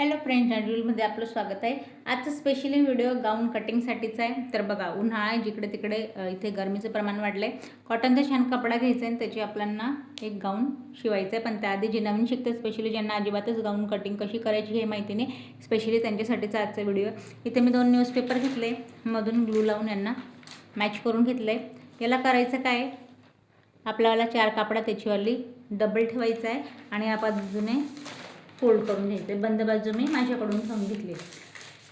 Hello friends, मध्ये आपलं स्वागत आहे। आजचा स्पेशली व्हिडिओ गाऊन कटिंगसाठीचा आहे। तर बघा, उन्हाळा आहे, जिकडे तिकडे इथे गरमीचं प्रमाण वाढलं आहे। कॉटनचा छान कपडा घ्यायचा आहे, त्याची आपल्याला एक गाऊन शिवायचं आहे। पण त्याआधी जे नवीन शिकतात, स्पेशली ज्यांना अजिबातच गाऊन कटिंग कशी करायची हे माहिती नाही, स्पेशली त्यांच्यासाठीचा आजचा व्हिडिओ। इथे मी 2 न्यूजपेपर घेतले, मधून ग्लू लावून यांना मॅच करून घेतले। याला करायचं काय, आपल्याला 4 कापडा त्याचीवाली डबल ठेवायचा आहे आणि या बाजूने फोल्ड करून घ्यायचे। बंद बाजू मी माझ्याकडून ठेवून घेतली।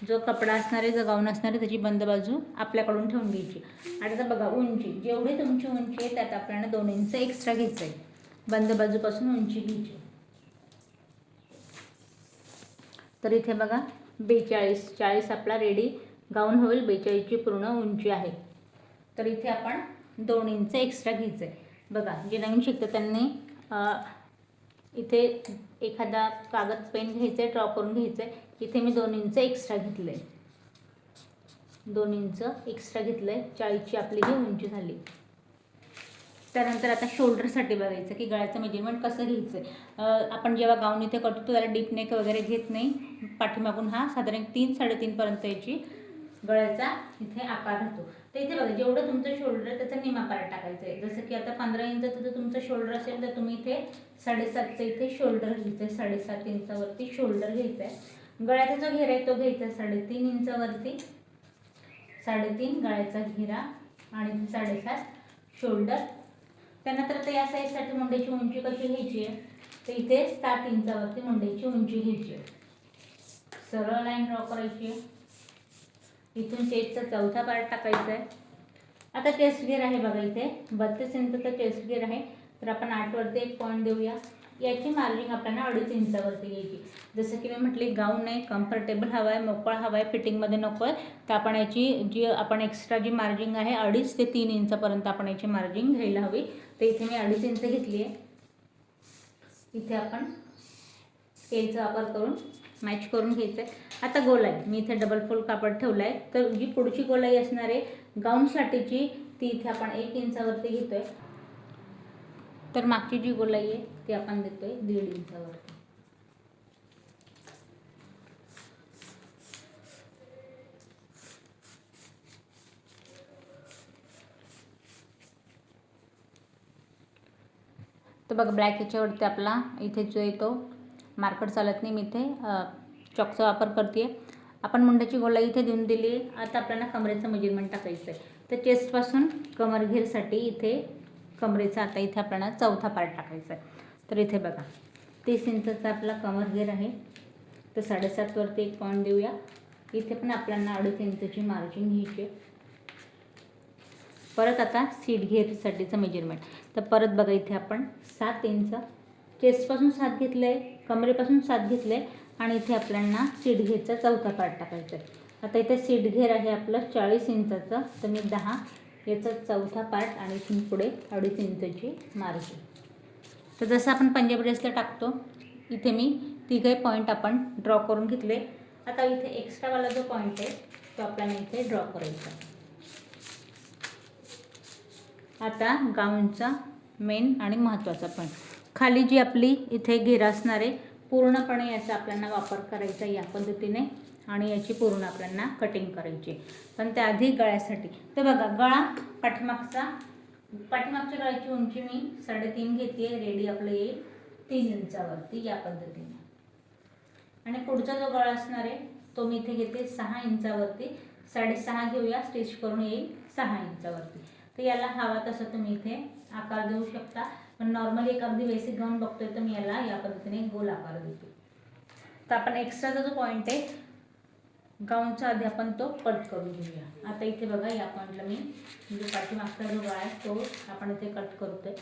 जो कपडा असणार आहे, जो गाऊन असणार आहे, त्याची बंद बाजू आपल्याकडून ठेवून घ्यायची। आणि आता बघा, उंची जेवढी तुमची उंची आहे त्यात आपल्याला 2 इंच एक्स्ट्रा घ्यायचं आहे। बंद बाजूपासून उंची घ्यायची। तर इथे बघा 42 आपला रेडी गाऊन होईल। 42 ची पूर्ण उंची आहे। तर इथे आपण 2 इंच एक्स्ट्रा घ्यायचं आहे। बघा, जे नवीन शिकतात त्यांनी इथे एखादा कागद पेन घ्यायचा आहे, ड्रॉ करून घ्यायचं आहे। इथे मी 2 इंच एक्स्ट्रा घेतले, 2 इंच एक्स्ट्रा घेतले। 40 ची आपली ही उंची झाली। त्यानंतर आता शोल्डरसाठी बघायचं की गळ्याचं मेजरमेंट कसं घ्यायचं। आपण जेव्हा गाऊन इथे करतो त्याला डीप नेक वगैरे घेत नाही। पाठीमागून हा साधारण 3-3.5 पर्यंत याची गळ्याचा इथे आकार राहतो। तर इथे बघा, जेवढं तुमचं शोल्डर आहे त्याचा निम्मा पार्ट टाकायचं आहे। जसं की आता 15 इंचाचं जर तुमचं शोल्डर असेल तर तुम्ही इथे 7.5चं इथे शोल्डर घ्यायचं आहे। 7.5 इंचावरती शोल्डर घ्यायचं आहे। गळ्याचा जो घेरा आहे तो घ्यायचा 3.5 इंचावरती, 3.5 गळ्याचा घेरा आणि 7.5 शोल्डर। त्यानंतर आता या साईजसाठी मुंड्याची उंची कशी घ्यायची आहे, तर इथे 7 इंचावरती मुंड्याची उंची घ्यायची आहे। सरळ लाईन ड्रॉ करायची आहे। इथून चेस्टचा चौथा पार्ट टाकायचा आहे। आता चेस्ट घेर आहे बघा, इथे 32 इंचाचा चेस्ट घेर आहे। तर आपण 8 वरती एक पॉईंट देऊया। याची मार्जिंग आपल्याला 2.5 इंचावरती घ्यायची। जसं की मी म्हटले, गाऊन आहे, कम्फर्टेबल हवा आहे, मोकळा हवा आहे, फिटिंगमध्ये नको आहे, तर आपण याची जी आपण एक्स्ट्रा जी मार्जिंग आहे 2.5 ते 3 इंचापर्यंत आपण याची मार्जिंग घ्यायला हवी। तर इथे मी 2.5 इंच घेतली आहे। इथे आपण स्केलचा वापर करून मॅच करून घ्यायचं आहे। आता गोलाई मी इथे डबल फोल्ड कापड ठेवलं आहे। तर जी पुढची गोलाई असणार आहे गाऊनसाठीची, ती इथे आपण 1 इंचावरती घेतोय। तर मागची जी गोलाई आहे ती आपण देतोय 1.5 इंचावरती। तर बघा, ब्लॅक याच्यावरती आपला इथे जो येतो मार्कर चालत नाही, मी इथे चॉकचा वापर करते। आपण मुंड्याची गोलाई इथे देऊन दिली। आता आपल्याला कमरेचं मेजरमेंट टाकायचं आहे। तर चेस्टपासून कमर घेरसाठी इथे कमरेचा आता इथे आपल्याला चौथा पार्ट टाकायचा आहे। तर इथे बघा, 30 इंचाचा आपला कमर घेर आहे। तर 7.5 वरती एक पॉईंट देऊया। इथे पण आपल्याला 2.5 इंचाची मार्जिंग घ्यायची। परत आता सीट घेरसाठीचं मेजरमेंट, तर परत बघा, इथे आपण 7 इंच चेस्टपासून 7 घेतलं आहे, कमरेपासून 7 घेतलं आहे आणि इथे आपल्याला सीट घेरचा चौथा पार्ट टाकायचा आहे। आता इथे सीट घेर आहे आपलं 40 इंचाचं, तर मी 10 याचा चौथा पार्ट आणि इथून पुढे 2.5 इंचाची मार्जिंग। तर जसं आपण पंजाबी ड्रेसला टाकतो, इथे मी तिघे पॉईंट आपण ड्रॉ करून घेतले। आता इथे एक्स्ट्रावाला जो पॉईंट आहे तो आपल्याला इथे ड्रॉ करायचा। आता गाऊनचा मेन आणि महत्त्वाचा पॉईंट, खाली जी आपली इथे घेरा असणार आहे पूर्णपणे याचा आपल्याला वापर करायचा या पद्धतीने आणि याची पूर्ण आपल्याला कटिंग करायची। पण त्याआधी गळ्यासाठी, तर बघा, गळा पाठीमागच्या गळ्याची उंची मी 3.5 घेते, रेडी आपलं येईल 3 इंचावरती या पद्धतीने। आणि पुढचा जो गळा असणार आहे तो मी इथे घेते 6 इंचावरती, 6.5 घेऊया, स्टिच करून येईल 6 इंचावरती। तर याला हवा तसं तुम्ही इथे आकार देऊ शकता, पण नॉर्मली एक अगदी बेसिक गाऊन बघतोय तर मी याला या पद्धतीने गोल आकार देते। तर आपण एक्स्ट्राचा जो पॉईंट आहे गाऊनचा आधी आपण तो कट करून घेऊया। आता इथे बघा, या पॉईंटला मी म्हणजे पाठीमागचा जो गळा आहे तो आपण इथे कट करतोय।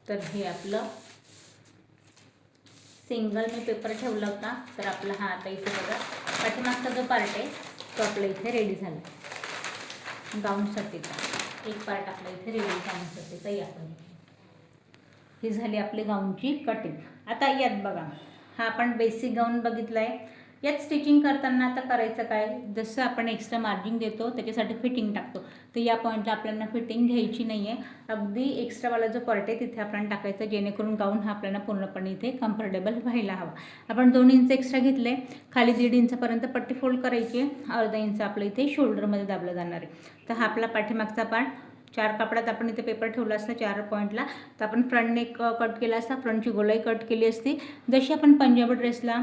तर हे आपलं सिंगल मी पेपर ठेवला होता, तर आपला हा आता इथे बघा पाठीमागचा जो पार्ट आहे तो आपला इथे रेडी झाला। गाऊनसाठीचा एक पार्ट आपला इथे रेडी गाऊनसाठीचा या पद्धतीने। ही झाली आपली गाऊनची कटिंग. आता यात बघा, हा आपण बेसिक गाऊन बघितला आहे. यात स्टिचिंग करताना आता करायचं काय, जसं आपण एक्स्ट्रा मार्जिन देतो त्याच्यासाठी फिटिंग टाकतो, तर या पॉईंटला आपल्याला फिटिंग घ्यायची नाही आहे. अगदी एक्स्ट्रावाला जो पार्ट आहे तिथे आपल्याला टाकायचं, जेणेकरून गाऊन हा आपल्याला पूर्णपणे इथे कम्फर्टेबल व्हायला हवा. आपण 2 इंच एक्स्ट्रा घेतलं आहे. खाली 1.5 इंचापर्यंत पट्टी फोल्ड करायची आहे. अर्धा इंच आपलं इथे शोल्डरमध्ये दाबलं जाणार आहे. तर हा आपला पाठीमागचा पार्ट. 4 कापडात आपण इथे पेपर ठेवला असता 4 पॉईंटला, तर आपण फ्रंट नेक कट केला असता, फ्रंटची गोलाई कट केली असती. जशी आपण पंजाबी ड्रेसला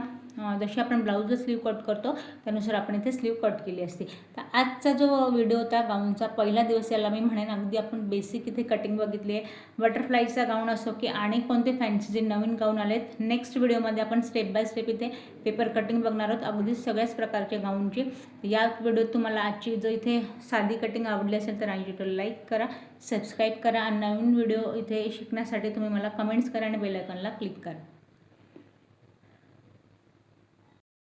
जशी आपण ब्लाऊजला स्लीव कट करतो त्यानुसार आपण इथे स्लीव कट केली असती. तर आजचा जो व्हिडिओ होता गाऊनचा पहिला दिवस, याला मी म्हणेन अगदी आपण बेसिक इथे कटिंग बघितली आहे. बटरफ्लायचा गाऊन असो की आणि कोणते फॅन्सी जे नवीन गाऊन आलेत, नेक्स्ट व्हिडिओमध्ये आपण स्टेप बाय स्टेप इथे पेपर कटिंग बघणार आहोत, अगदी सगळ्याच प्रकारच्या गाऊनची. या व्हिडिओत तुम्हाला आजची जर इथे साधी कटिंग आवडली असेल तर व्हिडिओला लाईक करा, सबस्क्राईब करा आणि नवीन व्हिडिओ इथे शिकण्यासाठी तुम्ही मला कमेंट्स करा आणि बेल आयकॉनला क्लिक करा.